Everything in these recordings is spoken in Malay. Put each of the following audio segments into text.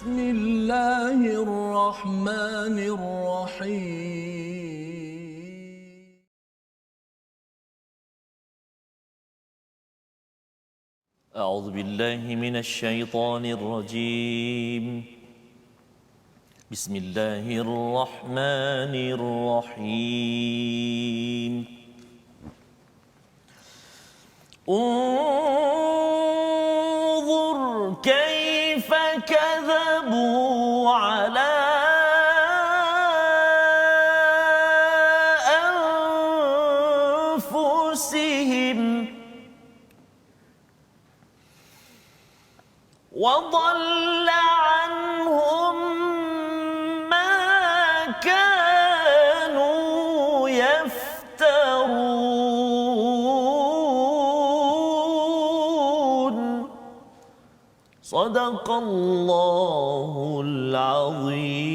بسم الله الرحمن الرحيم. أعوذ بالله من الشيطان الرجيم. بسم الله الرحمن الرحيم. انظر كيف كذبوا على أنفسهم وضل عنهم ما كانوا يفترون. صدق الله العظيم.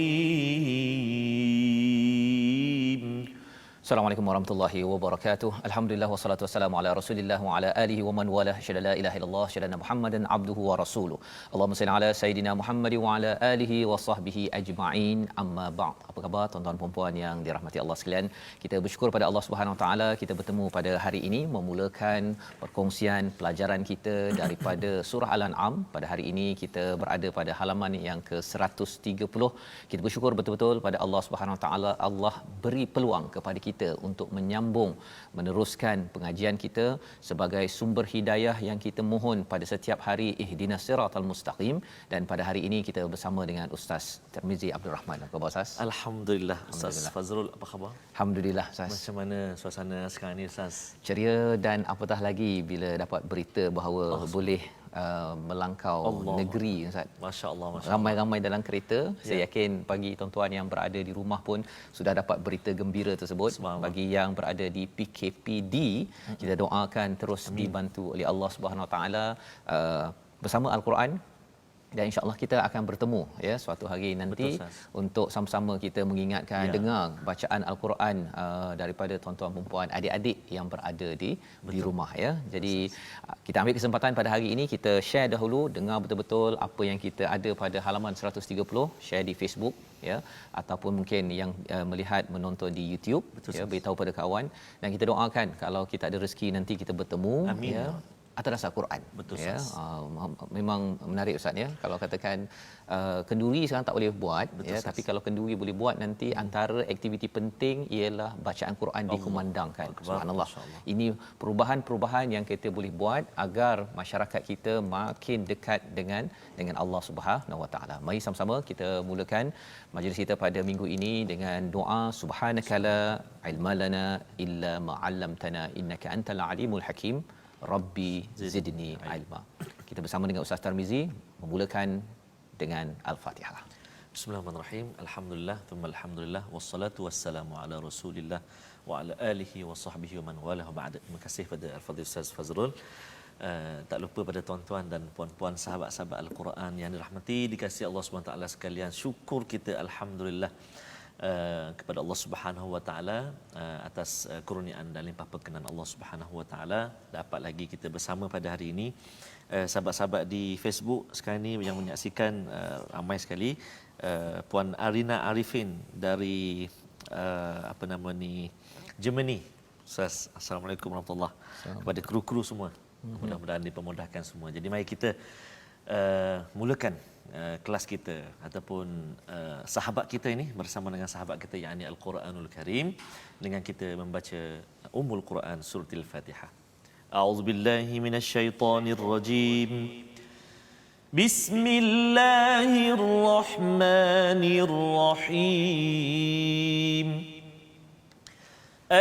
Assalamualaikum warahmatullahi wabarakatuh. Alhamdulillah wassalatu wassalamu ala Rasulillah wa ala alihi wa man walah. Syada la ilaha illallah, syada Muhammadan abduhu wa rasuluh. Allahumma salli ala sayidina Muhammad wa ala alihi wa sahbihi ajma'in. Amma ba'd. Apa khabar tuan-tuan dan puan yang dirahmati Allah sekalian? Kita bersyukur pada Allah Subhanahu wa taala kita bertemu pada hari ini memulakan perkongsian pelajaran kita daripada surah Al-An'am. Pada hari ini kita berada pada halaman yang ke-130. Kita bersyukur betul-betul pada Allah Subhanahu wa taala, Allah beri peluang kepada kita untuk menyambung meneruskan pengajian kita sebagai sumber hidayah yang kita mohon pada setiap hari, ihdinas siratal mustaqim. Dan pada hari ini kita bersama dengan Ustaz Tirmizi Abdul Rahman. Apa khabar Ustaz? Alhamdulillah. Ustaz Fazrul, apa khabar? Alhamdulillah Ustaz. Macam mana suasana sekarang ni Ustaz? Ceria dan apatah lagi bila dapat berita bahawa boleh melangkau Allah. Negeri Ustaz. Masya-Allah, masya-Allah. Ramai-ramai dalam kereta. Saya yakin bagi tuan-tuan yang berada di rumah pun sudah dapat berita gembira tersebut. Bagi yang berada di PKPD, kita doakan terus dibantu oleh Allah Subhanahu Wa Taala bersama Al-Quran. Dan insya-Allah kita akan bertemu ya suatu hari nanti. Betul, untuk sama-sama kita mengingatkan dengar bacaan Al-Quran daripada tuan-tuan dan puan adik-adik yang berada di rumah ya. Jadi kita ambil kesempatan pada hari ini kita share dahulu, dengar betul-betul apa yang kita ada pada halaman 130, share di Facebook ya, ataupun mungkin yang melihat menonton di YouTube. Betul, ya, beritahu pada kawan dan kita doakan kalau kita ada rezeki nanti kita bertemu. Amin. Ya, atas dasar Quran. Betul, ya. Memang menarik Ustaz ya. Kalau katakan kenduri sekarang tak boleh buat. Betul, ya, tapi kalau kenduri boleh buat nanti antara aktiviti penting ialah bacaan Quran dikumandangkan. Subhanallah. Ini perubahan-perubahan yang kita boleh buat agar masyarakat kita makin dekat dengan Allah Subhanahu Wa Taala. Mari sama-sama kita mulakan majlis kita pada minggu ini dengan doa subhanakala ilma lana illa ma 'allamtana innaka antal alimul hakim. Rabbi zidni ilma. Kita bersama dengan Ustaz Tirmizi memulakan dengan Al-Fatihah. Bismillahirrahmanirrahim. Alhamdulillah, thumma alhamdulillah, wassalatu wassalamu ala Rasulillah wa ala alihi wa sahbihi wa man walahu ba'da. Terima kasih pada Al-Fadhil Ustaz Fazrul. Tak lupa pada tuan-tuan dan puan-puan sahabat-sahabat Al-Quran yang dirahmati dikasihi Allah Subhanahu Wa Taala sekalian. Syukur kita alhamdulillah kepada Allah Subhanahu Wa Taala atas kurniaan dan limpah perkenan Allah Subhanahu Wa Taala dapat lagi kita bersama pada hari ini. Sahabat-sahabat di Facebook sekarang ni yang menyaksikan ramai sekali. Puan Arina Arifin dari apa nama ni, Germany. Ustaz, Assalamualaikum warahmatullahi wabarakatuh. Kepada kru-kru semua, mudah-mudahan dipermudahkan semua. Jadi mari kita mulakan kelas kita ataupun sahabat kita ini bersama dengan sahabat kita yakni Al-Quranul Karim dengan kita membaca Ummul Quran surah Al-Fatihah. A'udzubillahi minasyaitonirrajim. Bismillahirrahmanirrahim.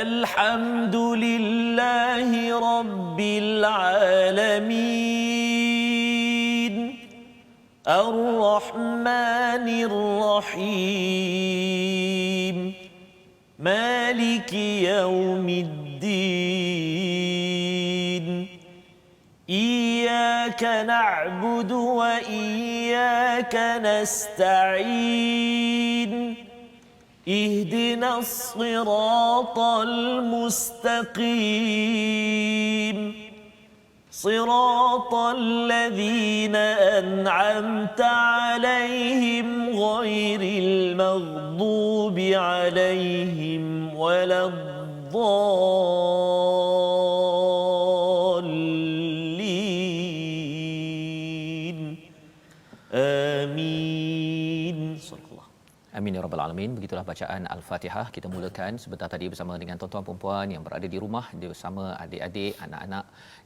Alhamdulillahi rabbil alamin. Ar-Rahmanir Rahim. Maliki yaumiddin. Iyyaka na'budu wa iyyaka nasta'in. Ihdinas siratal mustaqim. صراط الذين أنعمت عليهم غير المغضوب عليهم ولا الضالين آمين. Amin ya rabbal alamin. Begitulah bacaan Al-Fatihah. Kita mulakan sebentar tadi bersama dengan tuan-tuan puan-puan yang berada di rumah, dia bersama adik-adik, anak-anak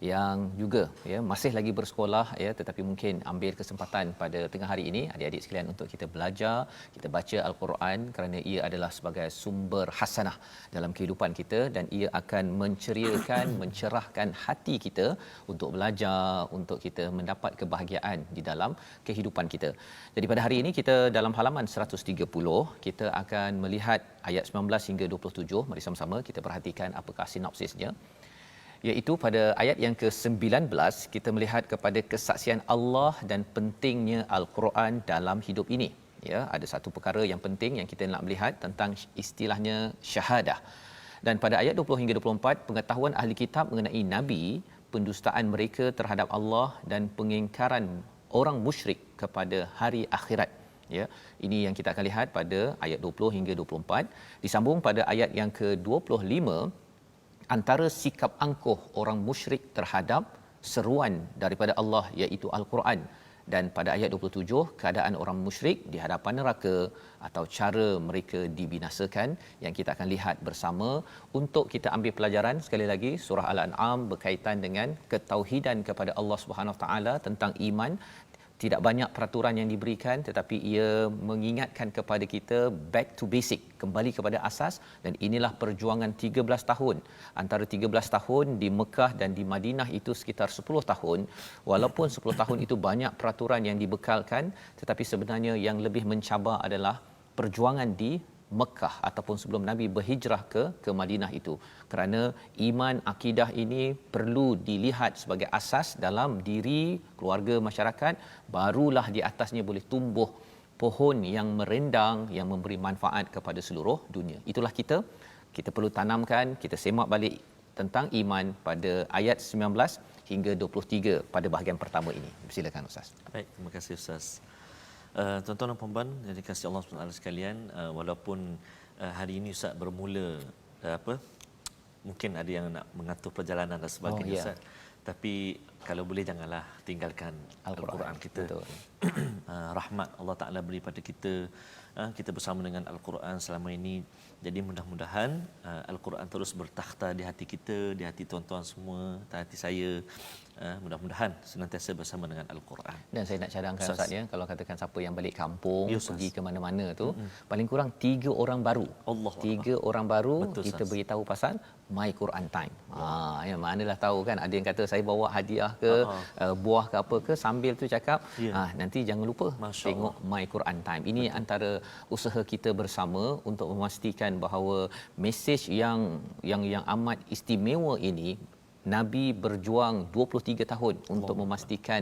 yang juga ya masih lagi bersekolah ya, tetapi mungkin ambil kesempatan pada tengah hari ini adik-adik sekalian untuk kita belajar, kita baca Al-Quran kerana ia adalah sebagai sumber hasanah dalam kehidupan kita dan ia akan menceriakan, mencerahkan hati kita untuk belajar, untuk kita mendapat kebahagiaan di dalam kehidupan kita. Jadi pada hari ini kita dalam halaman 130 kita akan melihat ayat 19 hingga 27. Mari sama-sama kita perhatikan apakah sinopsisnya. Iaitu pada ayat yang ke-19 kita melihat kepada kesaksian Allah dan pentingnya Al-Quran dalam hidup ini. Ya, ada satu perkara yang penting yang kita nak melihat tentang istilahnya syahadah. Dan pada ayat 20 hingga 24 pengetahuan ahli kitab mengenai nabi, pendustaan mereka terhadap Allah dan pengingkaran orang musyrik kepada hari akhirat. Ya, ini yang kita akan lihat pada ayat 20 hingga 24. Disambung pada ayat yang ke-25 antara sikap angkuh orang musyrik terhadap seruan daripada Allah iaitu Al-Quran, dan pada ayat 27 keadaan orang musyrik di hadapan neraka atau cara mereka dibinasakan yang kita akan lihat bersama untuk kita ambil pelajaran. Sekali lagi surah Al-An'am berkaitan dengan ketauhidan kepada Allah Subhanahu Wa Taala tentang iman. Tidak banyak peraturan yang diberikan tetapi ia mengingatkan kepada kita back to basic, kembali kepada asas, dan inilah perjuangan 13 tahun. Antara 13 tahun di Mekah dan di Madinah itu sekitar 10 tahun. Walaupun 10 tahun itu banyak peraturan yang dibekalkan, tetapi sebenarnya yang lebih mencabar adalah perjuangan di Mekah ataupun sebelum Nabi berhijrah ke Madinah itu. Kerana iman, akidah ini perlu dilihat sebagai asas dalam diri keluarga masyarakat, barulah di atasnya boleh tumbuh pohon yang merendang yang memberi manfaat kepada seluruh dunia. Itulah kita perlu tanamkan, kita semak balik tentang iman pada ayat 19 hingga 23 pada bahagian pertama ini. Silakan Ustaz. Baik, terima kasih Ustaz. Tuan-tuan dan puan-puan yang dikasihi Allah SWT sekalian, walaupun hari ini Ustaz bermula mungkin ada yang nak mengatur perjalanan dan sebagainya Ustaz, tapi kalau boleh janganlah tinggalkan Al-Quran kita. Rahmat Allah Ta'ala beri pada kita, kita bersama dengan Al-Quran selama ini. Jadi mudah-mudahan Al-Quran terus bertakhta di hati kita, di hati tuan-tuan semua, di hati saya. Mudah-mudahan senantiasa bersama dengan Al-Quran. Dan saya nak cadangkan Ustaz ya, kalau katakan siapa yang balik kampung, pergi ke mana-mana tu, paling kurang 3 orang baru. 3 orang baru. Betul, kita beritahu pasal My Quran Time. Ya, manalah tahu kan, ada yang kata saya bawa hadiah ke buah ke apa ke, sambil tu cakap nanti jangan lupa tengok My Quran Time. Ini antara usaha kita bersama untuk memastikan bahawa mesej yang amat istimewa ini, Nabi berjuang 23 tahun untuk memastikan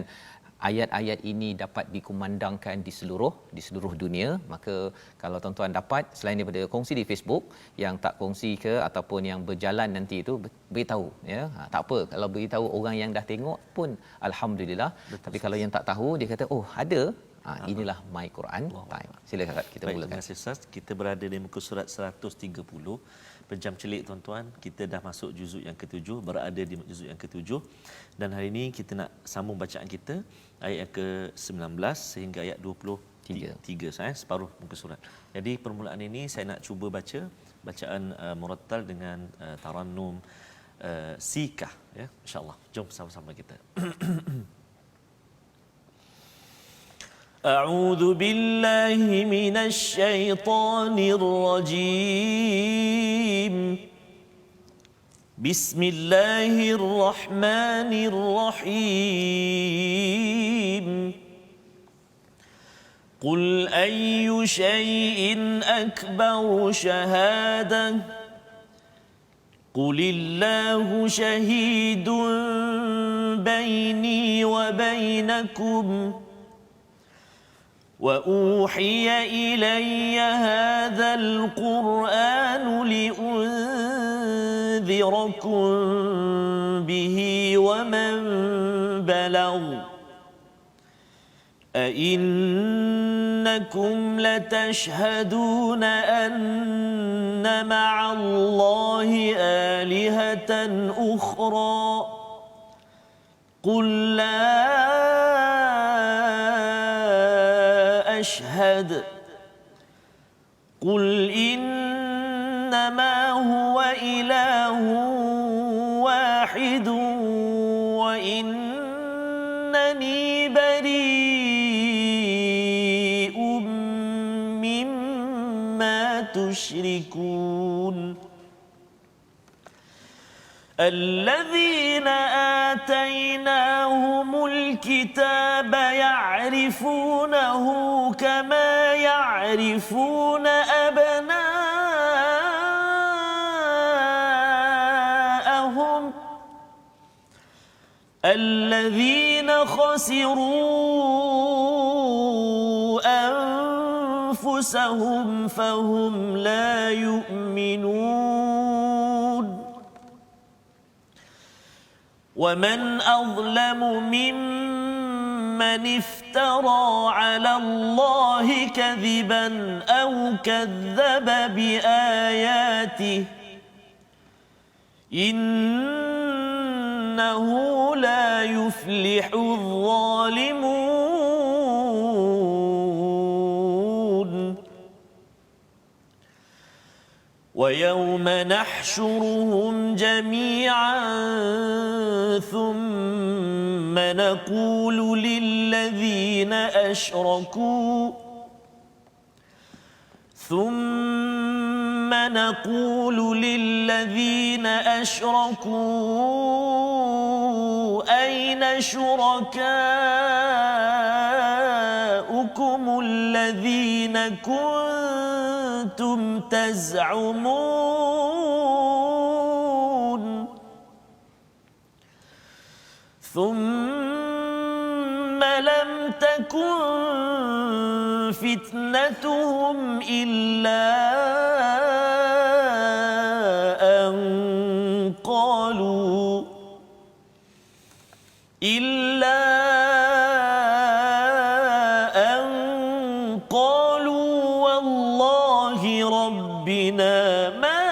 ayat-ayat ini dapat dikumandangkan di seluruh dunia. Maka kalau tuan-tuan dapat, selain daripada kongsi di Facebook, yang tak kongsi ke ataupun yang berjalan nanti itu, beritahu ya. Tak apa kalau beritahu orang yang dah tengok pun alhamdulillah. Betul. Tapi kalau yang tak tahu, dia kata oh ada, inilah My Quran Time. Silakan kita mulakan. Terima kasih Ustaz. Kita berada di muka surat 130. Pejam celik tuan-tuan, kita dah masuk juzuk yang ke-7, berada di juzuk yang ke-7, dan hari ini kita nak sambung bacaan kita ayat yang ke-19 sehingga ayat 23 saya separuh muka surat. Jadi permulaan ini saya nak cuba baca bacaan murattal dengan tarannum sikah ya, insya-Allah. Jom sama-sama kita. أعوذ بالله من الشيطان الرجيم بسم الله الرحمن الرحيم قل أي شيء أكبر شهادة قل الله شهيد بيني وبينكم وأوحي إلي هذا القرآن لأنذركم به ومن البلغ أئنكم لتشهدون أن مع الله آلهة أخرى قل لا أشهد قل إنما هو إله واحد وإنني بريء مما تشركون الذين آتيناهم الكتاب يعرفونه كما يعرفون أبناءهم الذين خسروا أنفسهم فهم لا يؤمنون ومن أظلم ممن افترى على الله كذبا أو كذب بآياته إنه لا يفلح الظالمون ويوم نحشرهم جميعا ثم نقول للذين أشركوا أين شركاؤكم الذين كنتم تزعمون ثم لم تكن فتنتهم إلا أن قالوا والله ربنا ما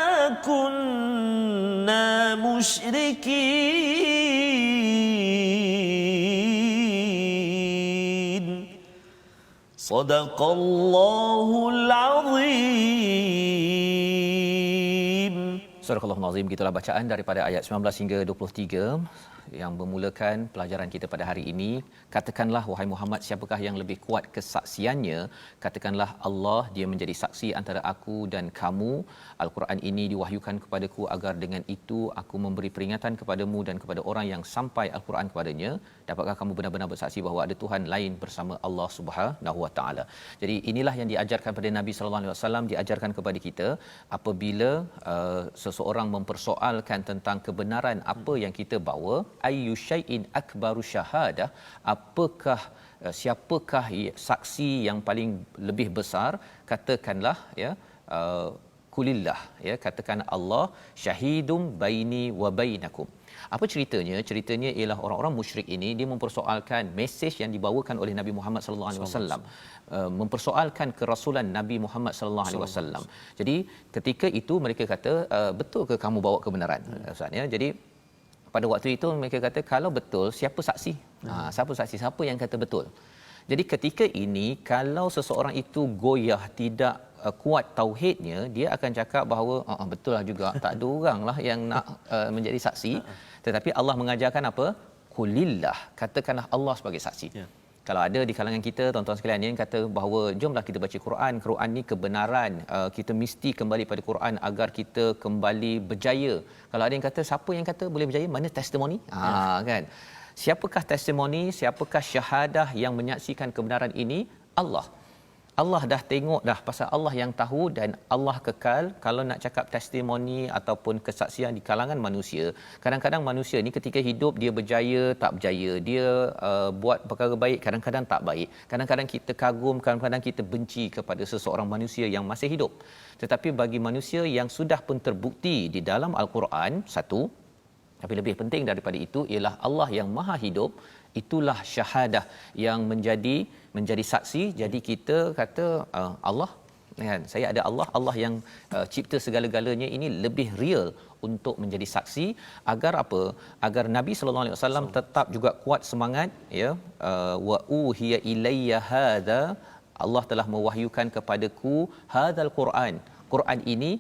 كنا مشركين صدق الله العظيم. Surah Al-Azim, gitulah bacaan daripada ayat 19 hingga 23 yang memulakan pelajaran kita pada hari ini. Katakanlah wahai Muhammad, siapakah yang lebih kuat kesaksiannya? Katakanlah Allah, dia menjadi saksi antara aku dan kamu. Al-Quran ini diwahyukan kepadaku agar dengan itu aku memberi peringatan kepadamu dan kepada orang yang sampai Al-Quran kepadanya. Dapatkah kamu benar-benar bersaksi bahawa ada Tuhan lain bersama Allah Subhanahu Wa Taala? Jadi inilah yang diajarkan pada Nabi sallallahu alaihi wasallam, diajarkan kepada kita apabila seseorang mempersoalkan tentang kebenaran apa yang kita bawa, ayyu syai'in akbaru syahadah, apakah siapakah saksi yang paling lebih besar? Katakanlah ya, kulillah, ya, katakan Allah syahidum baini wa bainakum. Apa ceritanya? Ceritanya ialah orang-orang musyrik ini dia mempersoalkan mesej yang dibawakan oleh Nabi Muhammad sallallahu alaihi wasallam, mempersoalkan kerasulan Nabi Muhammad sallallahu alaihi wasallam. Jadi ketika itu mereka kata, betul ke kamu bawa kebenaran? Ustaz, ya. Jadi pada waktu itu mereka kata, kalau betul siapa saksi? Siapa saksi? Siapa yang kata betul? Jadi ketika ini kalau seseorang itu goyah, tidak kuat tauhidnya, dia akan cakap bahawa betul lah juga, tak ada orang lah yang nak menjadi saksi. Tetapi Allah mengajarkan apa? Qulillah, katakanlah Allah sebagai saksi. Kalau ada di kalangan kita tuan-tuan sekalian yang kata bahawa jomlah kita baca Quran, Quran ni kebenaran, kita mesti kembali pada Quran agar kita kembali berjaya. Kalau ada yang kata, siapa yang kata boleh berjaya? Mana testimoni? Kan? Siapakah testimoni, siapakah syahadah yang menyaksikan kebenaran ini? Allah. Allah dah tengok dah, pasal Allah yang tahu dan Allah kekal. Kalau nak cakap testimoni ataupun kesaksian di kalangan manusia, kadang-kadang manusia ni ketika hidup dia berjaya, tak berjaya, dia buat perkara baik, kadang-kadang tak baik, kadang-kadang kita kagum, kadang-kadang kita benci kepada seseorang manusia yang masih hidup. Tetapi bagi manusia yang sudah pun terbukti di dalam Al-Quran, satu, tapi lebih penting daripada itu ialah Allah yang maha hidup, Itulah syahadah yang menjadi saksi. Jadi kita kata Allah, kan, saya ada Allah yang cipta segala-galanya, ini lebih real untuk menjadi saksi. Agar apa? Agar Nabi sallallahu alaihi wasallam tetap juga kuat semangat, ya. Wa uhiya ilayya hadza, Allah telah mewahyukan kepadaku hadzal Quran. Quran ini,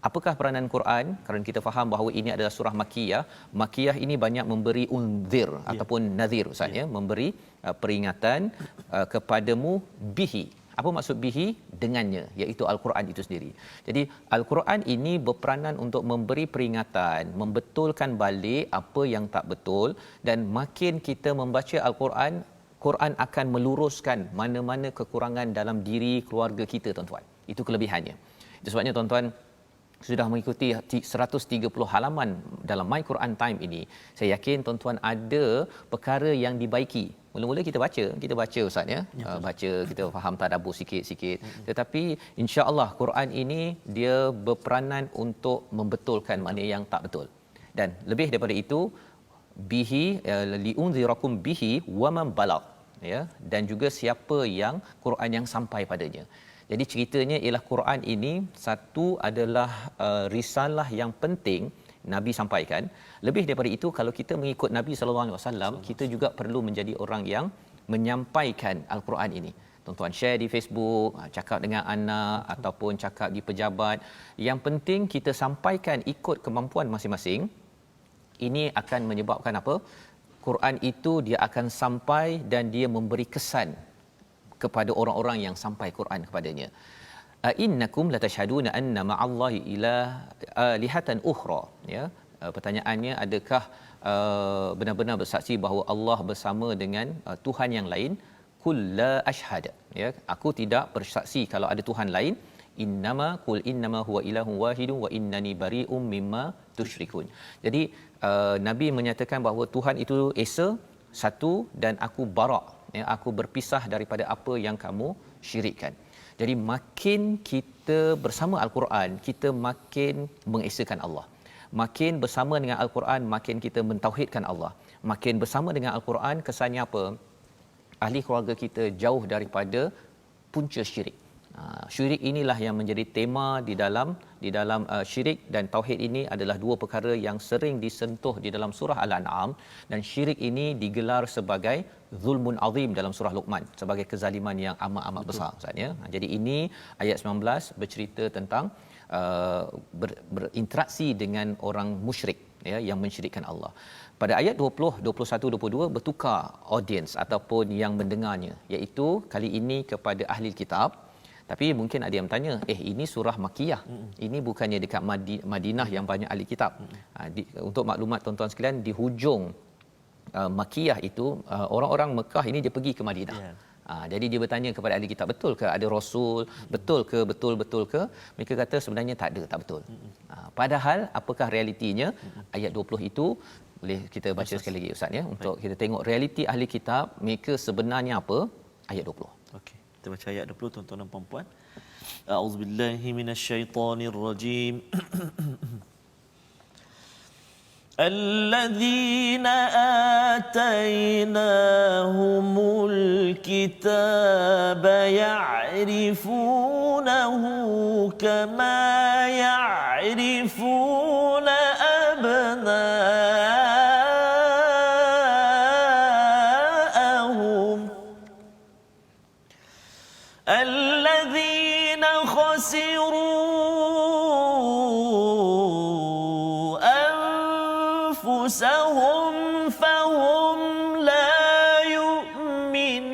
apakah peranan Quran? Kerana kita faham bahawa ini adalah surah Makkiyah. Makkiyah ini banyak memberi unzir ataupun nazir, Ustaz, ya, memberi peringatan kepadamu bihi. Apa maksud bihi? Dengannya, iaitu Al-Quran itu sendiri. Jadi Al-Quran ini berperanan untuk memberi peringatan, membetulkan balik apa yang tak betul, dan makin kita membaca Al-Quran, Quran akan meluruskan mana-mana kekurangan dalam diri keluarga kita, tuan-tuan. Itu kelebihannya. Itu sebabnya tuan-tuan sudah mengikuti 130 halaman dalam My Quran Time ini. Saya yakin tuan-tuan ada perkara yang dibaiki. Mula-mula kita baca Ustaz, ya. Baca, kita faham tadabbur sikit-sikit. Tetapi insya-Allah Quran ini dia berperanan untuk membetulkan mana yang tak betul. Dan lebih daripada itu, bihi liunzirakum bihi wa man balagh, ya, dan juga siapa yang Quran yang sampai padanya. Jadi ceritanya ialah Quran ini satu adalah risalah yang penting Nabi sampaikan. Lebih daripada itu, kalau kita mengikut Nabi sallallahu alaihi wasallam, kita juga perlu menjadi orang yang menyampaikan Al-Quran ini. Tuan-tuan share di Facebook, cakap dengan anak ataupun cakap di pejabat. Yang penting kita sampaikan ikut kemampuan masing-masing. Ini akan menyebabkan apa? Quran itu dia akan sampai dan dia memberi kesan kepada orang-orang yang sampai Quran kepadanya. Innakum latashhaduna anna ma'allahi ilahatan ukhra, ya. Pertanyaannya, adakah benar-benar bersaksi bahawa Allah bersama dengan Tuhan yang lain? Qul la ashhad, ya, aku tidak bersaksi kalau ada Tuhan lain. Innama huwa ilahun wahidun wa innani bari'um mimma tusyrikun. Jadi Nabi menyatakan bahawa Tuhan itu esa, satu, dan aku bara', ya, aku berpisah daripada apa yang kamu syirikkan. Jadi makin kita bersama Al-Quran, kita makin mengesakan Allah. Makin bersama dengan Al-Quran, makin kita mentauhidkan Allah. Makin bersama dengan Al-Quran, kesannya apa? Ahli keluarga kita jauh daripada punca syirik. Syirik inilah yang menjadi tema di dalam syirik dan tauhid ini adalah dua perkara yang sering disentuh di dalam surah Al-An'am, dan syirik ini digelar sebagai zulmun azim dalam surah Luqman, sebagai kezaliman yang amat-amat besar, Ustaz, ya. Jadi ini ayat 19 bercerita tentang berinteraksi dengan orang musyrik, ya, yang mensyirikkan Allah. Pada ayat 20, 21, 22 bertukar audience ataupun yang mendengarnya, iaitu kali ini kepada ahli kitab. Tapi mungkin ada yang bertanya, ini surah Makkiyah. Ini bukannya dekat Madinah yang banyak ahli kitab. Untuk maklumat tuan-tuan sekalian, di hujung Makkiyah itu orang-orang Mekah ini dia pergi ke Madinah. Jadi dia bertanya kepada ahli kitab, betul ke ada rasul? Betul ke? Mereka kata sebenarnya tak ada, tak betul. Padahal apakah realitinya? Ayat 20 itu boleh kita baca sekali lagi, Ustaz, ya, untuk kita tengok realiti ahli kitab mereka sebenarnya apa. Ayat 20. Okey, kita baca ayat 20, tuan-tuan dan puan-puan. A'udzubillahi minasyaitonirrajim. الذين آتيناهم الكتاب يعرفونه كما يعرفون أبناءهم الذين خسروا أنفسهم فهم لا يؤمنون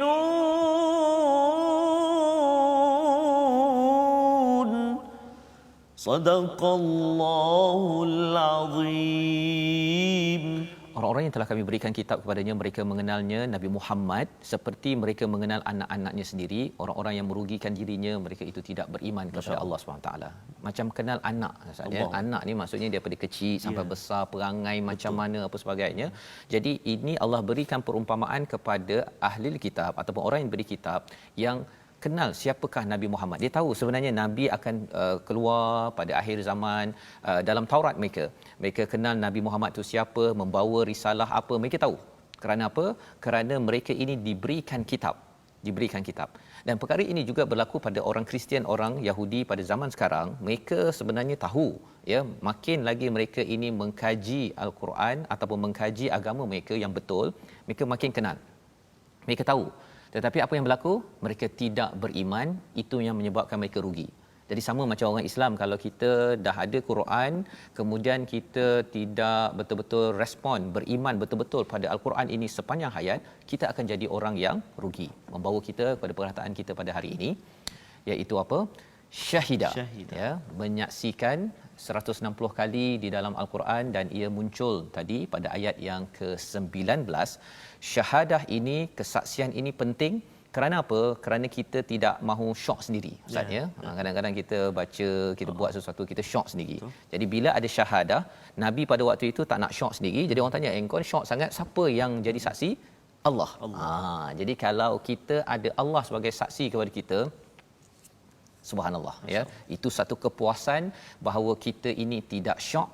صدق الله العظيم. Orang-orang yang telah kami berikan kitab kepadanya, mereka mengenalnya Nabi Muhammad seperti mereka mengenal anak-anaknya sendiri. Orang-orang yang merugikan dirinya, mereka itu tidak beriman kepada Allah SWT. Macam kenal anak, maksudnya anak ni maksudnya daripada kecil sampai besar, perangai macam mana apa sebagainya. Jadi ini Allah berikan perumpamaan kepada ahli kitab ataupun orang yang beri kitab yang kenal siapakah Nabi Muhammad. Dia tahu sebenarnya Nabi akan keluar pada akhir zaman. Dalam Taurat mereka kenal Nabi Muhammad itu siapa, membawa risalah apa, mereka tahu. Kerana apa? Kerana mereka ini diberikan kitab. Dan perkara ini juga berlaku pada orang Kristian, orang Yahudi pada zaman sekarang. Mereka sebenarnya tahu, ya, makin lagi mereka ini mengkaji Al-Quran ataupun mengkaji agama mereka yang betul, mereka makin kenal. Mereka tahu. Tetapi apa yang berlaku? Mereka tidak beriman, itu yang menyebabkan mereka rugi. Jadi sama macam orang Islam, kalau kita dah ada Quran, kemudian kita tidak betul-betul respon, beriman betul-betul pada Al-Quran ini sepanjang hayat, kita akan jadi orang yang rugi. Membawa kita kepada perkataan kita pada hari ini, iaitu apa? Syahidah. Ya, menyaksikan 160 kali di dalam Al-Quran, dan ia muncul tadi pada ayat yang ke-19. Syahadah ini, kesaksian ini penting. Kerana apa? Kerana kita tidak mahu syok sendiri, Ustaz, ya. Kadang-kadang kita baca, kita buat sesuatu, kita syok sendiri. Jadi bila ada syahadah, Nabi pada waktu itu tak nak syok sendiri. Jadi orang tanya, engkau syok sangat, siapa yang jadi saksi? Allah. Jadi kalau kita ada Allah sebagai saksi kepada kita, subhanallah, ya. Itu satu kepuasan bahawa kita ini tidak syok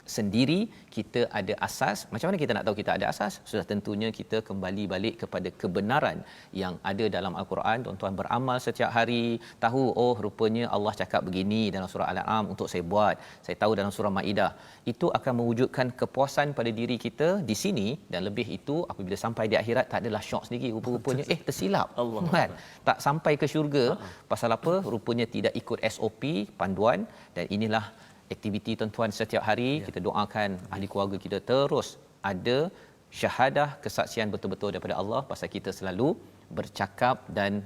sendiri, kita ada asas. Macam mana kita nak tahu kita ada asas? Sudah tentunya kita kembali balik kepada kebenaran yang ada dalam Al-Quran. Tuan-tuan beramal setiap hari, tahu, oh rupanya Allah cakap begini dalam surah Al-An'am untuk saya buat. Saya tahu dalam surah Maidah. Itu akan mewujudkan kepuasan pada diri kita di sini, dan lebih itu apabila sampai di akhirat tak adalah syok sendiri. Rupa-rupanya tersilap. Kan? Tak sampai ke syurga. Pasal apa? Rupanya tidak ikut SOP, panduan, dan inilah aktiviti tuan-tuan setiap hari. Kita doakan ahli keluarga kita terus ada syahadah, kesaksian betul-betul daripada Allah, pasal kita selalu bercakap dan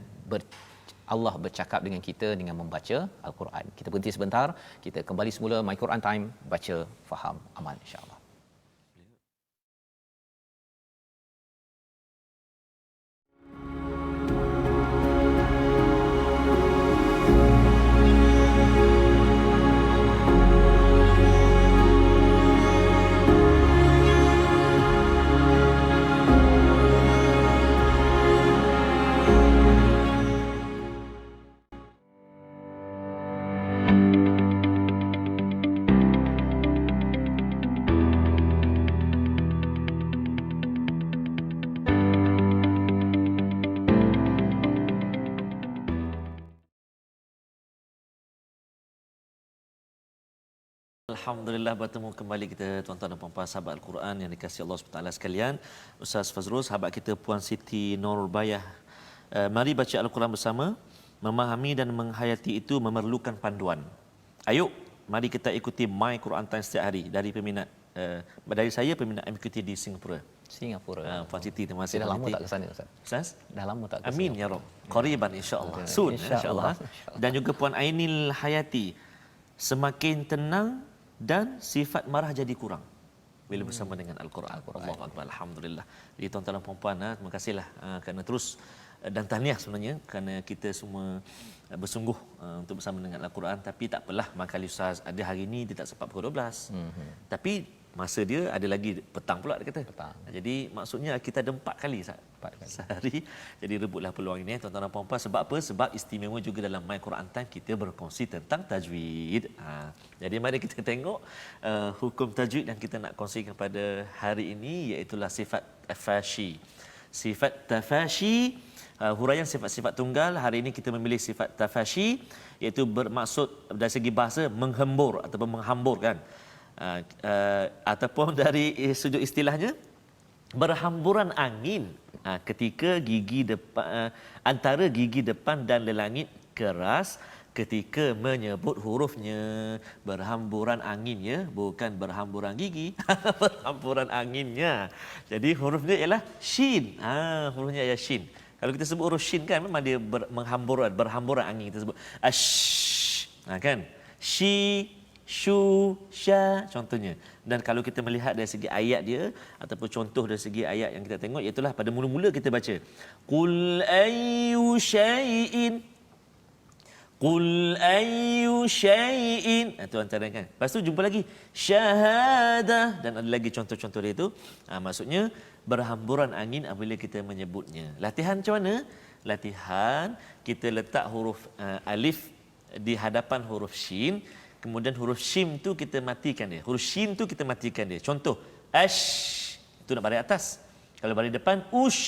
Allah bercakap dengan kita dengan membaca Al-Quran. Kita berhenti sebentar, kita kembali semula My Quran Time, baca, faham, aman, insya-Allah. Alhamdulillah, bertemu kembali kita tuan-tuan dan puan-puan sahabat Al-Quran yang dikasihi Allah SWT sekalian. Ustaz Fazrul, sahabat kita Puan Siti Nurbayah. Mari baca Al-Quran bersama. Memahami dan menghayati itu memerlukan panduan. Ayuk, mari kita ikuti My Quran Time setiap hari dari peminat dari saya, peminat MQT di Singapura. Puan Siti, terima kasih. Dah lama tak ke sana, Ustaz? Ustaz? Dah lama tak ke sana. Amin ya Rabb. Qariban insya-Allah. Soon insya-Allah. Dan juga Puan Ainil Hayati. Semakin tenang dan sifat marah jadi kurang bila bersama dengan Al-Quran. Allahu Akbar, alhamdulillah. Jadi tuan-tuan dan puan-puan, terima kasihlah kerana terus, dan tahniah sebenarnya kerana kita semua bersungguh untuk bersama dengan Al-Quran. Tapi tak apalah, Makali Ustaz ada hari ini dia tak sempat pukul 12. Tapi masa dia ada lagi petang pula dia kata. Jadi maksudnya kita ada 4 kali sehari. Jadi rebutlah peluang ini tuan-tuan dan puan-puan. Sebab apa? Sebab istimewa juga dalam My Quran Time kita berkongsi tentang tajwid. Jadi mari kita tengok hukum tajwid yang kita nak kongsikan pada hari ini, iaitu sifat tafashi. Sifat tafashi, huraian sifat-sifat tunggal. Hari ini kita memilih sifat tafashi, iaitu bermaksud dari segi bahasa menghembur ataupun menghamburkan. Ataupun dari sudut istilahnya berhamburan angin ketika gigi depan antara gigi depan dan lelangit keras ketika menyebut hurufnya. Berhamburan anginnya, bukan berhamburan gigi. Berhamburan anginnya. Jadi hurufnya ialah shin. Hurufnya ialah shin. Kalau kita sebut huruf shin kan memang dia berhamburan angin, kita sebut ash. Kan? Shi, shu, sha contohnya. Dan kalau kita melihat dari segi ayat dia ataupun contoh dari segi ayat yang kita tengok, iaitu pada mula-mula kita baca qul ayyu syai'in, qul ayyu syai'in, itu antara kan. Lepas tu jumpa lagi syahadah, dan ada lagi contoh-contoh dia itu. Maksudnya berhamburan angin apabila kita menyebutnya. Latihan macam mana? Latihan kita letak huruf alif di hadapan huruf shin. Kemudian huruf shim tu kita matikan dia. Huruf shin tu kita matikan dia. Contoh, ash, itu nak baris atas. Kalau baris depan ush.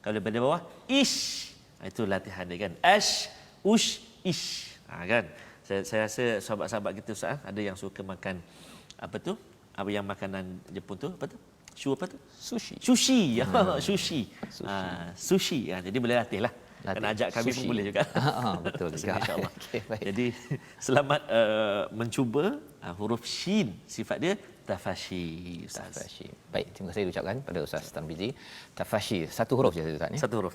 Kalau baris bawah ish. Itu latihan dia kan. Ash, ush, ish. Kan. Saya rasa sahabat-sahabat kita Ustaz ada yang suka makan apa tu? Apa yang makanan Jepun tu? Apa tu? Apa tu? Sushi. Sushi. Sushi. Sushi. Jadi boleh latih lah. Kena ajak kami sushi pun boleh juga. Betul juga. InsyaAllah. Okay, baik. Jadi selamat mencuba huruf shin. Sifat dia tafashi. Tafashi. Baik, terima kasih ucapkan pada Ustaz Tarmizi. Tafashi satu huruf je Ustaz ni. Satu huruf.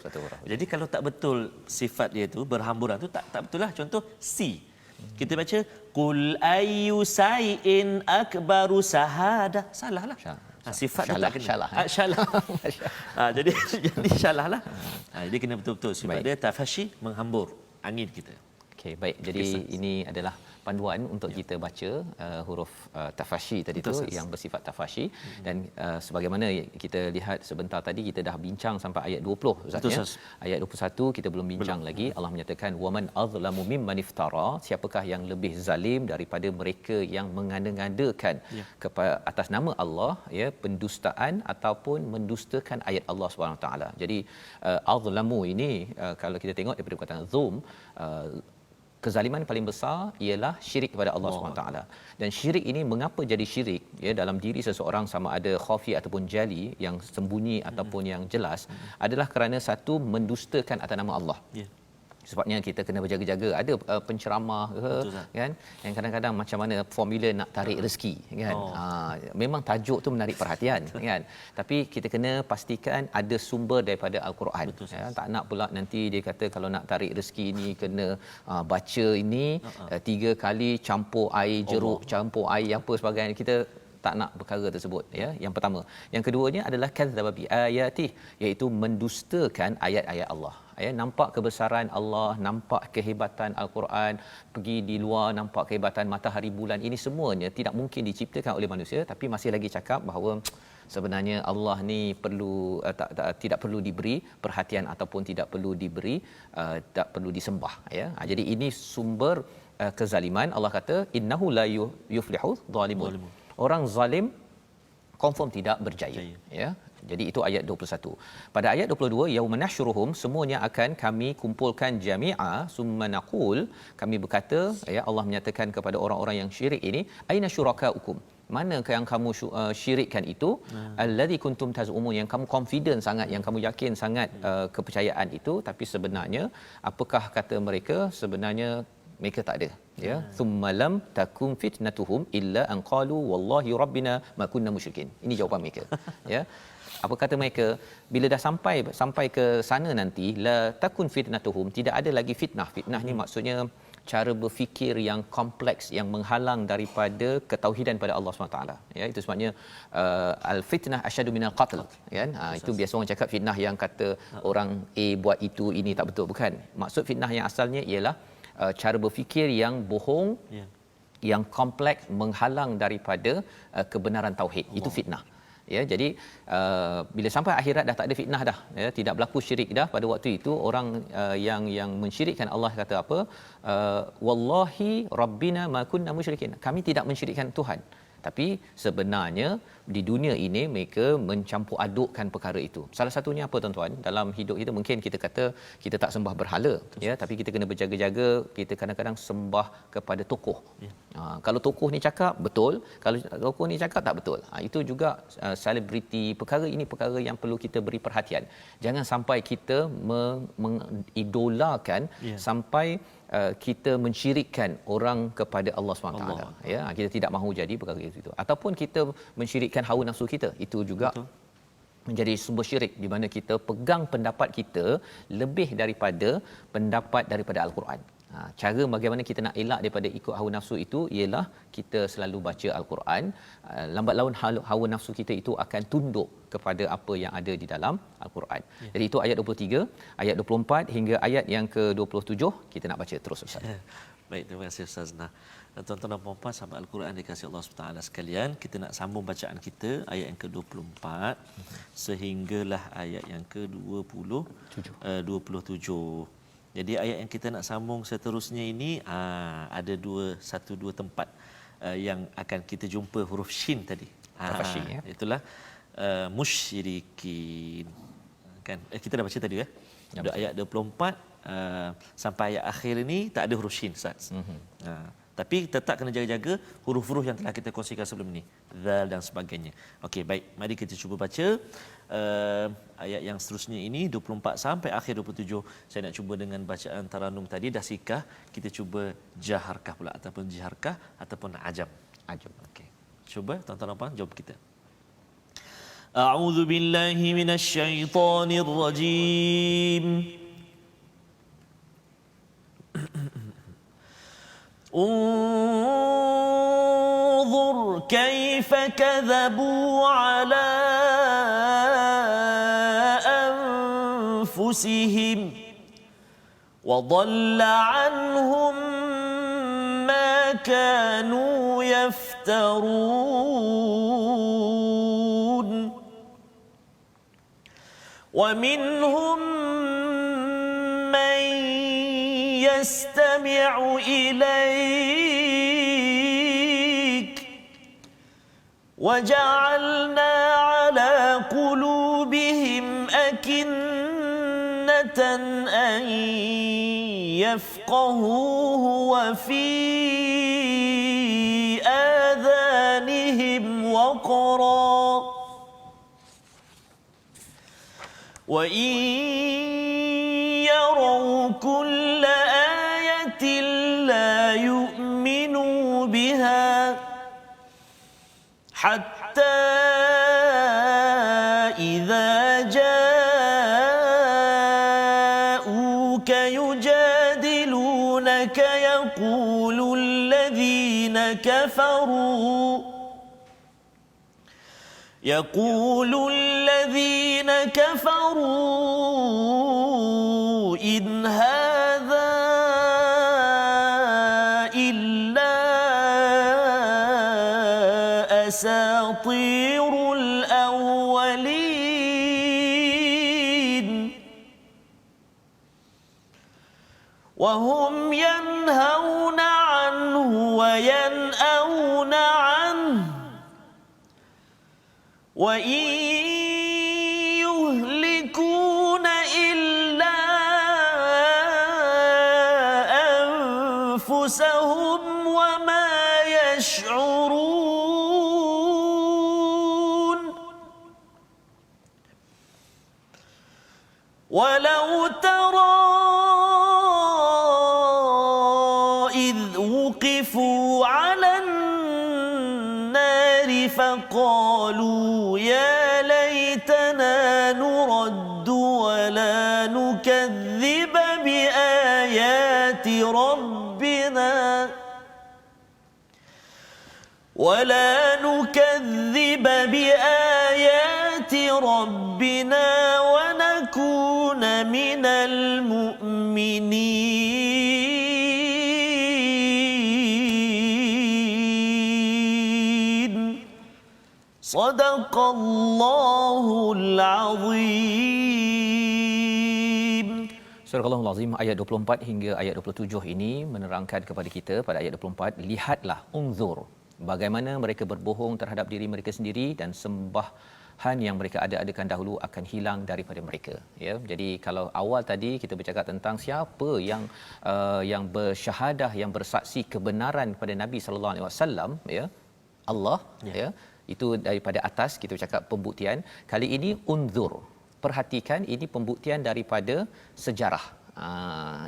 Jadi kalau tak betul sifat dia tu berhamburan tu tak betul lah. Contoh si. Kita baca qul ayyu sai'in akbaru sahada. Salah lah. Sifat dia tak kena. Syalah. Jadi syalah lah. Jadi kena betul-betul sifat dia tafashi, menghambur angin kita. Okey, baik. Jadi ini adalah panduan untuk kita baca huruf tafashi tadi tu yang bersifat tafashi dan sebagaimana kita lihat sebentar tadi kita dah bincang sampai ayat 20 Ustaz ya. Ayat 21 kita belum bincang lagi. Allah menyatakan waman azlamu mimman iftara, siapakah yang lebih zalim daripada mereka yang mengada-ngadakan kepada atas nama Allah ya pendustaan ataupun mendustakan ayat Allah Subhanahu taala. Jadi azlamu ini kalau kita tengok daripada perkataan zum kezaliman paling besar ialah syirik kepada Allah SWT. Dan syirik ini mengapa jadi syirik ya dalam diri seseorang sama ada khafi ataupun jali yang sembunyi ataupun yang jelas adalah kerana satu mendustakan atas nama Allah. Sebabnya kita kena berjaga-jaga. Ada penceramah ke kan yang kadang-kadang macam mana formula nak tarik rezeki kan. Memang tajuk tu menarik perhatian kan. Tapi kita kena pastikan ada sumber daripada al-Quran ya. Tak nak pula nanti dia kata kalau nak tarik rezeki ni kena baca ini 3 kali campur air jeruk, campur air apa sebagainya. Kita tak nak perkara tersebut ya. Yang pertama. Yang keduanya adalah kadzdzaba bi ayati, iaitu mendustakan ayat-ayat Allah. Ya, nampak kebesaran Allah, nampak kehebatan al-Quran, pergi di luar nampak kehebatan matahari bulan, ini semuanya tidak mungkin diciptakan oleh manusia, tapi masih lagi cakap bahawa sebenarnya Allah ni perlu tidak perlu diberi perhatian ataupun tidak perlu diberi tak perlu disembah ya. Jadi ini sumber kezaliman. Allah kata innahu la yuflihu zalimun. Orang zalim confirm tidak berjaya ya. Jadi itu ayat 21. Pada ayat 22 yauma nahsyuruhum, semuanya akan kami kumpulkan jami'a summa naqul, kami berkata ya, Allah menyatakan kepada orang-orang yang syirik ini, aina syurakaukum, manakah yang kamu syirikkan itu, allazi kuntum tazumun, yang kamu confident sangat, yang kamu yakin sangat kepercayaan itu, tapi sebenarnya apakah kata mereka? Sebenarnya mereka tak ada ya. Thumma lam takum fitnatuhum illa an qalu wallahi rabbina ma kunna musyrikin. Ini jawapan mereka ya. Apa kata mereka? Bila dah sampai ke sana nanti, la takun fitnatuhum, tidak ada lagi fitnah. Fitnah ni maksudnya cara berfikir yang kompleks yang menghalang daripada ketauhidan pada Allah SWT ya. Itu sebabnya al fitnah asyadu minal qatl kan. Itu biasa orang cakap fitnah yang kata orang A buat itu ini tak betul, bukan. Maksud fitnah yang asalnya ialah cara berfikir yang bohong yang kompleks menghalang daripada kebenaran tauhid. Itu fitnah ya. Jadi bila sampai akhirat dah tak ada fitnah dah ya, tidak berlaku syirik dah. Pada waktu itu orang yang mensyirikkan Allah kata apa? Wallahi rabbina ma kunna musyrikin, kami tidak mensyirikkan Tuhan. Tapi sebenarnya di dunia ini mereka mencampur adukkan perkara itu. Salah satunya apa tuan-tuan? Dalam hidup kita mungkin kita kata kita tak sembah berhala ya, tapi kita kena berjaga-jaga. Kita kadang-kadang sembah kepada tokoh. Kalau tokoh ni cakap betul, kalau tokoh ni cakap tak betul. Itu juga selebriti. Perkara ini perkara yang perlu kita beri perhatian. Jangan sampai kita mengidolakan sampai kita mensyirikkan orang kepada Allah SWT ya. Kita tidak mahu jadi perkara itu. Ataupun kita mensyirikkan hawa nafsu kita, itu juga menjadi sumber syirik, di mana kita pegang pendapat kita lebih daripada pendapat daripada al-Quran. Cara bagaimana kita nak elak daripada ikut hawa nafsu itu ialah kita selalu baca al-Quran. Lambat laun hawa nafsu kita itu akan tunduk kepada apa yang ada di dalam al-Quran. Jadi itu ayat 23, ayat 24 hingga ayat yang ke-27 kita nak baca terus Ustaz. Baik, terima kasih Ustaz Nah. Tuan-tuan dan puan-puan sahabat Al-Quran dikasihi Allah SWT sekalian, kita nak sambung bacaan kita ayat yang ke-24 sehinggalah ayat yang ke-27. Jadi ayat yang kita nak sambung seterusnya ini ada dua tempat yang akan kita jumpa huruf shin tadi. Tafashi ya. Itulah musyrikin. Kan kita dah baca tadi ya. Ayat 24 sampai ayat akhir ini tak ada huruf shin, Ustaz. Tapi tetap kena jaga-jaga huruf-huruf yang telah kita kongsikan sebelum ini, zal dan sebagainya. Okey, baik, mari kita cuba baca ayat yang seterusnya ini 24 sampai akhir 27. Saya nak cuba dengan bacaan taranum tadi dah sikah, kita cuba jaharkah pula ataupun jiharkah ataupun ajam. Okey. Cuba tuan-tuan dan puan jawab kita. A'udzu billahi minasyaitonir rajim. انظر كيف كذبوا على أنفسهم وضل عنهم ما كانوا يفترون ومنهم من يستمع إليك وجعلنا على قلوبهم أكنة أن يفقهوه وفي آذانهم وقرا وإن يروا كل آية لا يؤمنوا بها حتى إذا جاءوك يجادلونك يقول الذين كفروا إن هذا إلا أساطير الأولين وهم ينهون عنه وينأون عنه وإن يهلكون إلا أنفسهم وما يشعرون ولو ترى إذ وقفوا على النار فقالوا يا ليتنا نرد ولا نكذب بآيات ربنا ونكون من المؤمنين صدق الله العظيم. Surah Al-Al Azim ayat 24 hingga ayat 27 ini menerangkan kepada kita pada ayat 24, lihatlah, unzur, bagaimana mereka berbohong terhadap diri mereka sendiri dan sembahan yang mereka ada-adakan dahulu akan hilang daripada mereka, ya. Jadi kalau awal tadi kita bercakap tentang siapa yang bersyahadah, yang bersaksi kebenaran pada Nabi sallallahu alaihi wasallam, ya, Allah, ya. Itu daripada atas kita bercakap pembuktian. Kali ini unzur, perhatikan, ini pembuktian daripada sejarah.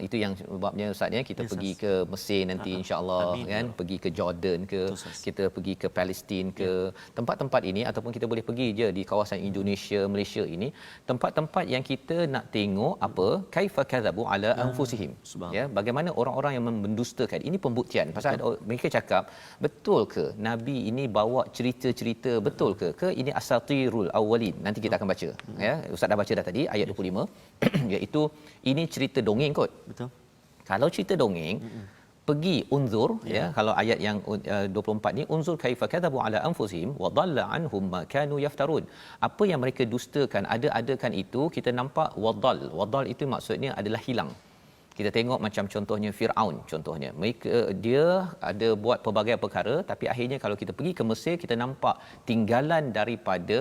Itu yang sebabnya Ustaz ya, kita pergi ke Mesir nanti insya-Allah kan, pergi ke Jordan ke, kita pergi ke Palestin ke, tempat-tempat ini ataupun kita boleh pergi je di kawasan Indonesia, Malaysia ini, tempat-tempat yang kita nak tengok apa, kaifa kadzabu ala anfusihim, ya, bagaimana orang-orang yang mendustakan. Ini pembuktian pasal mereka cakap, betul ke Nabi ini bawa cerita-cerita, betul ke ini asatirul awwalin. Nanti kita akan baca, ya. Ustaz dah baca dah tadi ayat 25 iaitu ini cerita dongeng kot. Betul. Kalau cerita dongeng, pergi unzur, ya. Kalau ayat yang 24 ni, unzur kaifa kadzabu ala anfusihim wa dhalla anhum ma kanu yaftarun. Apa yang mereka dustakan, ada-adakan itu kita nampak wadal. Wadal itu maksudnya adalah hilang. Kita tengok macam contohnya Firaun contohnya. Mereka dia ada buat pelbagai perkara tapi akhirnya kalau kita pergi ke Mesir kita nampak tinggalan daripada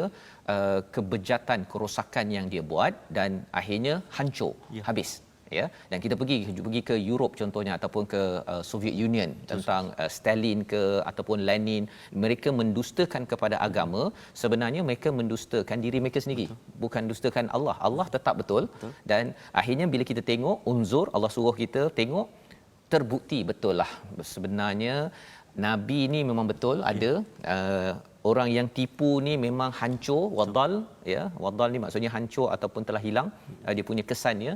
kebejatan kerosakan yang dia buat dan akhirnya hancur, habis. Ya, dan kita pergi ke Europe contohnya ataupun ke Soviet Union tentang Stalin ke ataupun Lenin, mereka mendustakan kepada agama, sebenarnya mereka mendustakan diri mereka sendiri. Bukan dustakan Allah. Allah tetap betul. Dan akhirnya bila kita tengok unzur, Allah suruh kita tengok, terbukti betul lah sebenarnya Nabi ni memang betul ada orang yang tipu ni memang hancur, wadal, ya, wadal ni maksudnya hancur ataupun telah hilang dia punya kesannya.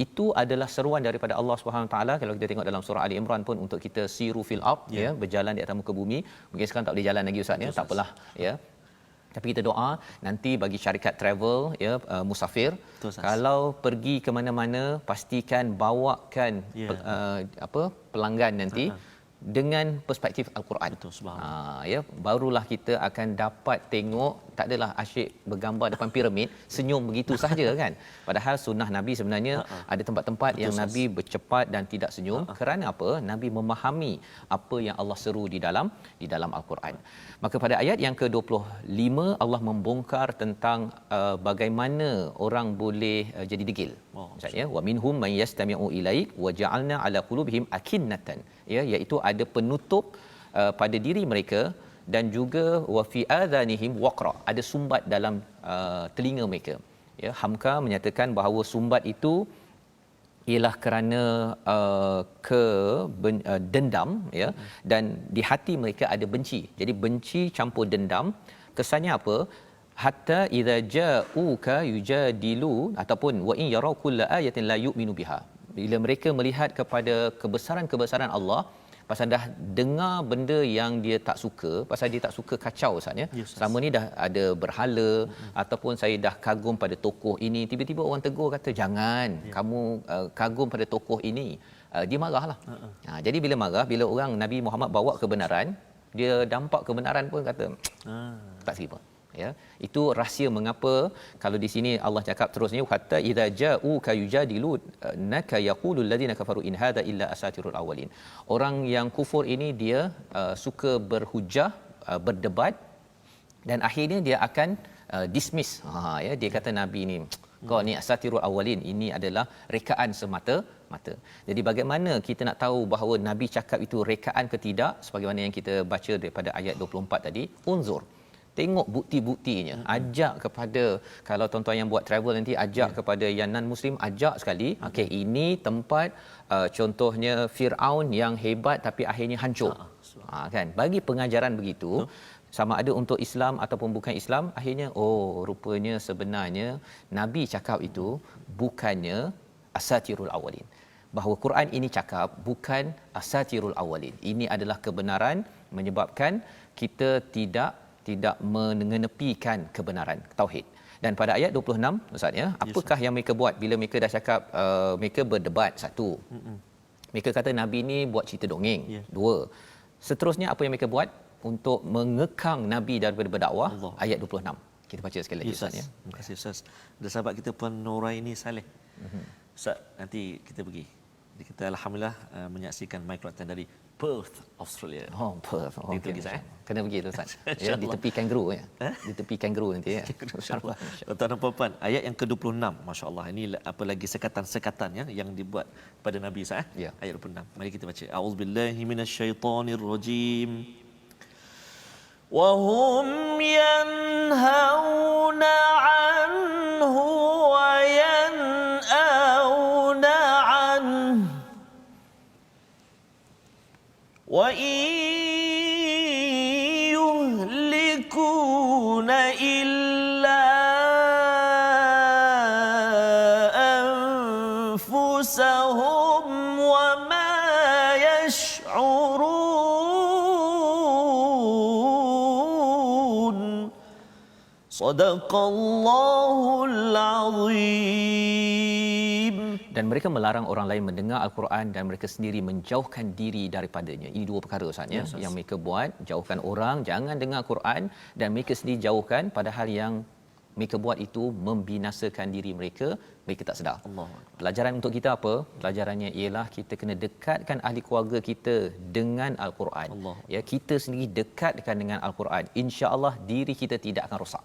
Itu adalah seruan daripada Allah Subhanahu taala. Kalau kita tengok dalam surah Ali Imran pun untuk kita siru fil ard, ya, berjalan di atas muka bumi. Mungkin sekarang tak boleh jalan lagi ustaz, ya, tak apalah, ya. Tapi kita doa nanti bagi syarikat travel, ya, musafir, kalau pergi ke mana-mana pastikan bawakan pelanggan nanti dengan perspektif Al-Quran. Ya, barulah kita akan dapat tengok, tak adalah asyik bergambar depan piramid senyum begitu sahaja kan. Padahal sunnah Nabi sebenarnya ada tempat-tempat yang Nabi bercepat dan tidak senyum. Kerana apa? Nabi memahami apa yang Allah seru di dalam Al-Quran. Maka pada ayat yang ke-25 Allah membongkar tentang bagaimana orang boleh jadi degil. Maksudnya wa minhum man yastami'u ilaik wa ja'alna ala qulubihim akinnatan, ya, iaitu ada penutup pada diri mereka dan juga wa fi adhanihim waqra, ada sumbat dalam telinga mereka. Ya, Hamka menyatakan bahawa sumbat itu ialah kerana dendam, ya, dan di hati mereka ada benci. Jadi benci campur dendam. Kesannya apa? Hatta idza ja'uka yujadilu ataupun wa in yarau kulla ayatin la yu'minu biha. Bila mereka melihat kepada kebesaran-kebesaran Allah, pasal dah dengar benda yang dia tak suka, pasal dia tak suka kacau Ustaz, ya. Selama ni dah ada berhala ataupun saya dah kagum pada tokoh ini, tiba-tiba orang tegur kata jangan kamu kagum pada tokoh ini, dia marahlah. Jadi bila marah, bila orang Nabi Muhammad bawa kebenaran, dia dampak kebenaran pun kata tak terima. Ya, itu rahsia mengapa kalau di sini Allah cakap terusnya hatta idza ja'uka yujadilu naka yaqulu alladhina kafaru in hadha illa asatirul awwalin. Orang yang kufur ini dia suka berhujah, berdebat, dan akhirnya dia akan dismiss. Ya, dia kata Nabi ni kau ni asatirul awwalin, ini adalah rekaan semata-mata. Jadi bagaimana kita nak tahu bahawa Nabi cakap itu rekaan ke tidak? Sebagaimana yang kita baca daripada ayat 24 tadi, unzur, tengok bukti-buktinya. Ajak kepada, kalau tuan-tuan yang buat travel nanti ajak kepada yang non muslim, ajak sekali. Okey, ini tempat contohnya Firaun yang hebat tapi akhirnya hancur. Kan, bagi pengajaran begitu, sama ada untuk Islam ataupun bukan Islam, akhirnya rupanya sebenarnya Nabi cakap itu bukannya asatirul awwalin. Bahawa Quran ini cakap bukan asatirul awwalin. Ini adalah kebenaran, menyebabkan kita tidak mengenepikan kebenaran tauhid. Dan pada ayat 26 Ustaz, ya, apakah yang mereka buat bila mereka dah cakap mereka berdebat? Satu, mereka kata Nabi ni buat cerita dongeng. Dua, seterusnya apa yang mereka buat untuk mengekang Nabi daripada berdakwah? Ayat 26 kita baca sekali lagi Ustaz, ya. Terima kasih Ustaz. Dan sahabat kita Puan Nuraini Saleh. Ustaz, nanti kita pergi. Kita alhamdulillah menyaksikan microtan dari Perth, Australia. Perth. Itu kita kena pergi tu Ustaz. Ya, di tepi kangaroo, ya. Di tepi kangaroo nanti, ya. Insya-Allah. Tuan-tuan dan puan-puan, ayat yang ke-26, masya-Allah, ini apa lagi sekatan-sekatan, ya, yang dibuat pada Nabi Isa, ya. Ayat 26. Mari kita baca. A'udzubillahi minasyaitonirrajim. Wa hum yanhauna 'anhu wa yan'auna 'anhu wa yuhlikuna illa anfusahum wa ma yash'urun. Sadaqallahul azim. Dan mereka melarang orang lain mendengar Al-Quran dan mereka sendiri menjauhkan diri daripadanya. Ini dua perkara Ustaz, ya, yang mereka buat. Jauhkan orang, jangan dengar Quran, dan mereka sendiri jauhkan, padahal yang mereka buat itu membinasakan diri mereka, mereka tak sedar. Allah. Pelajaran untuk kita apa? Pelajarannya ialah kita kena dekatkan ahli keluarga kita dengan Al-Quran. Allah. Ya, kita sendiri dekatkan dengan Al-Quran. Insya-Allah diri kita tidak akan rosak.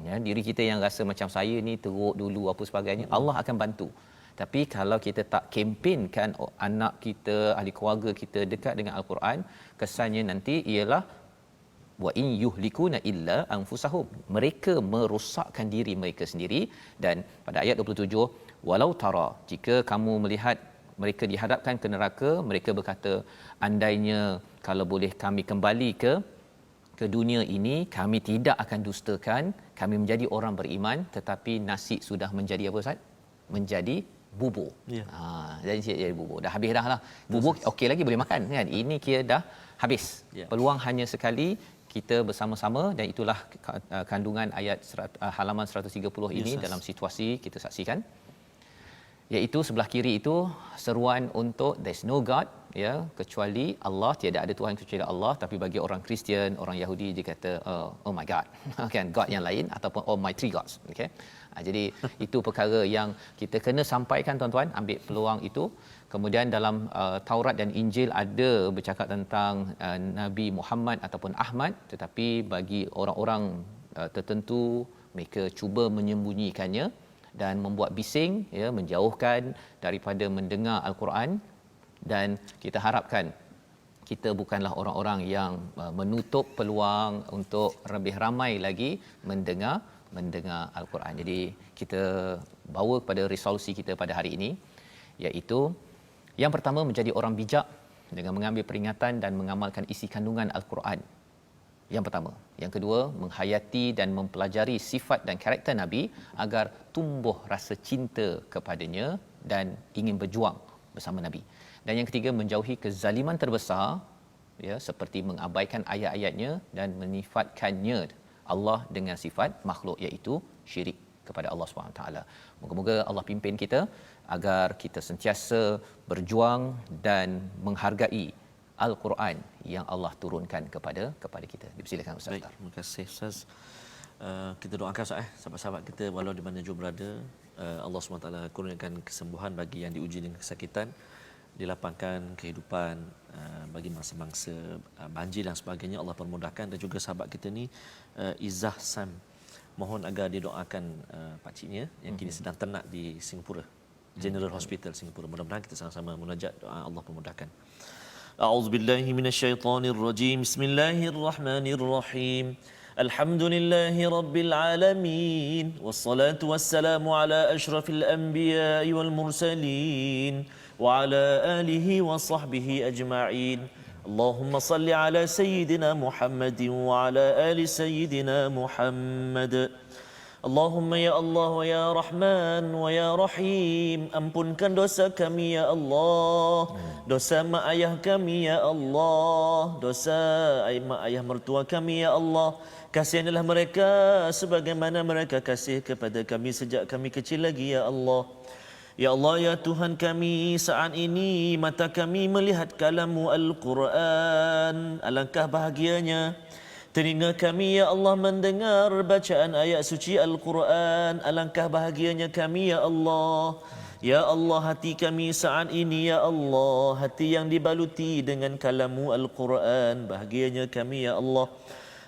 Ya, diri kita yang rasa macam saya ni teruk dulu apa sebagainya, Allah akan bantu. Tapi kalau kita tak kempenkan anak kita, ahli keluarga kita dekat dengan Al-Quran, kesannya nanti ialah wa in yuhlikuna illa anfusahum, mereka merosakkan diri mereka sendiri. Dan pada ayat 27, walau tara, jika kamu melihat mereka dihadapkan ke neraka, mereka berkata, andainya kalau boleh kami kembali ke dunia ini, kami tidak akan dustakan, kami menjadi orang beriman. Tetapi nasi sudah menjadi apa Ustaz? Menjadi bubur. Ya. Jadi bubur dah habis dah lah. Bubur okey lagi boleh makan kan, ini kira dah habis. Ya. Peluang hanya sekali, kita bersama-sama. Dan itulah kandungan ayat halaman 130 ini dalam situasi kita saksikan, iaitu sebelah kiri itu seruan untuk there's no god, ya, kecuali Allah, tiada ada Tuhan kecuali Allah. Tapi bagi orang Kristian, orang Yahudi, dia kata oh my god kan, god yang lain, ataupun oh my three gods. Okey, jadi itu perkara yang kita kena sampaikan tuan-tuan, ambil peluang itu. Kemudian dalam Taurat dan Injil ada bercakap tentang Nabi Muhammad ataupun Ahmad, tetapi bagi orang-orang tertentu mereka cuba menyembunyikannya dan membuat bising, ya, menjauhkan daripada mendengar Al-Quran. Dan kita harapkan kita bukanlah orang-orang yang menutup peluang untuk lebih ramai lagi mendengar Al-Quran. Jadi kita bawa kepada resolusi kita pada hari ini, iaitu yang pertama, menjadi orang bijak dengan mengambil peringatan dan mengamalkan isi kandungan Al-Quran. Yang pertama. Yang kedua, menghayati dan mempelajari sifat dan karakter Nabi agar tumbuh rasa cinta kepadanya dan ingin berjuang bersama Nabi. Dan yang ketiga, menjauhi kezaliman terbesar, ya, seperti mengabaikan ayat-ayatnya dan menifatkannya Allah dengan sifat makhluk, iaitu syirik kepada Allah SWT. Moga-moga Allah pimpin kita agar kita sentiasa berjuang dan menghargai Al-Quran yang Allah turunkan kepada kita. Dipersilakan Ustaz. Baik, terima kasih Ustaz. Kita doakan Ustaz, sahabat-sahabat kita walau di mana jua berada, Allah SWT kurniakan kesembuhan bagi yang diuji dengan kesakitan, dilapangkan kehidupan bagi mangsa-mangsa banjir dan sebagainya, Allah permudahkan. Dan juga sahabat kita ni Izzah Sam, mohon agar didoakan pakciknya yang kini sedang ternak di Singapura, General Hospital Singapura. Mudah-mudahan kita sama-sama munajat doa Allah permudahkan. A'udzu billahi minasyaitonir rajim. Bismillahirrahmanirrahim. Alhamdulillahi rabbil alamin. Wassalatu wassalamu ala asyrafil anbiya'i wal mursalin wa ala alihi wa sahbihi ajma'in. Allahumma salli ala sayyidina Muhammadin wa ala ali sayyidina Muhammad. Allahumma ya Allah wa ya Rahman wa ya Rahim, ampunkan dosa kami ya Allah, dosa mak ayah kami ya Allah, dosa mak ayah mertua kami ya Allah. Kasihanilah mereka sebagaimana mereka kasih kepada kami sejak kami kecil lagi ya Allah. Ya Allah, ya Tuhan kami, saat ini mata kami melihat kalam-Mu Al-Quran, alangkah bahagianya. Telinga kami ya Allah mendengar bacaan ayat suci Al-Quran, alangkah bahagianya kami ya Allah. Ya Allah, hati kami saat ini ya Allah, hati yang dibaluti dengan kalam-Mu Al-Quran, bahagianya kami ya Allah.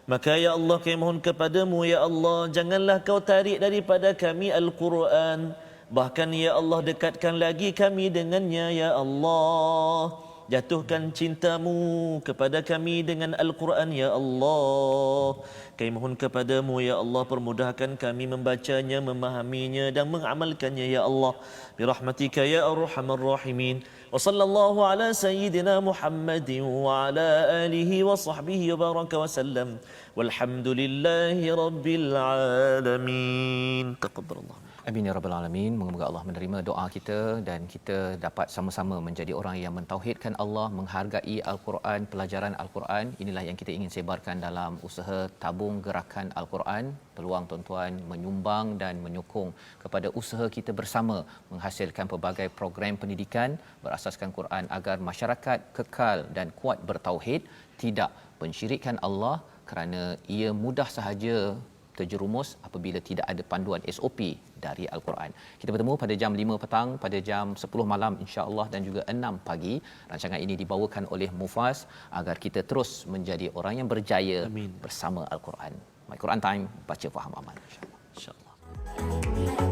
Maka ya Allah, kami mohon kepadamu ya Allah, janganlah kau tarik daripada kami Al-Quran, bahkan ya Allah dekatkan lagi kami dengannya ya Allah. Jatuhkan cintamu kepada kami dengan Al-Quran ya Allah. Kami mohon kepadamu ya Allah, permudahkan kami membacanya, memahaminya dan mengamalkannya ya Allah. Birahmatika ya arhamar rahimin. Wa sallallahu ala sayyidina Muhammadin wa ala alihi wa sahbihi wa baraka wa sallam. Walhamdulillahi rabbil alamin. Taqabbalallah. Amin ya rabbal alamin. Moga-moga Allah menerima doa kita dan kita dapat sama-sama menjadi orang yang mentauhidkan Allah, menghargai Al-Quran, pelajaran Al-Quran. Inilah yang kita ingin sebarkan dalam usaha tabung gerakan Al-Quran. Peluang tuan-tuan menyumbang dan menyokong kepada usaha kita bersama menghasilkan pelbagai program pendidikan berasaskan Quran agar masyarakat kekal dan kuat bertauhid, tidak mensyirikkan Allah, kerana ia mudah sahaja terjerumus apabila tidak ada panduan SOP dari Al-Quran. Kita bertemu pada jam 5 petang, pada jam 10 malam insya-Allah dan juga 6 pagi. Rancangan ini dibawakan oleh Mufas agar kita terus menjadi orang yang berjaya Amin. bersama Al-Quran. My Quran Time, baca faham aman insya-Allah. InsyaAllah.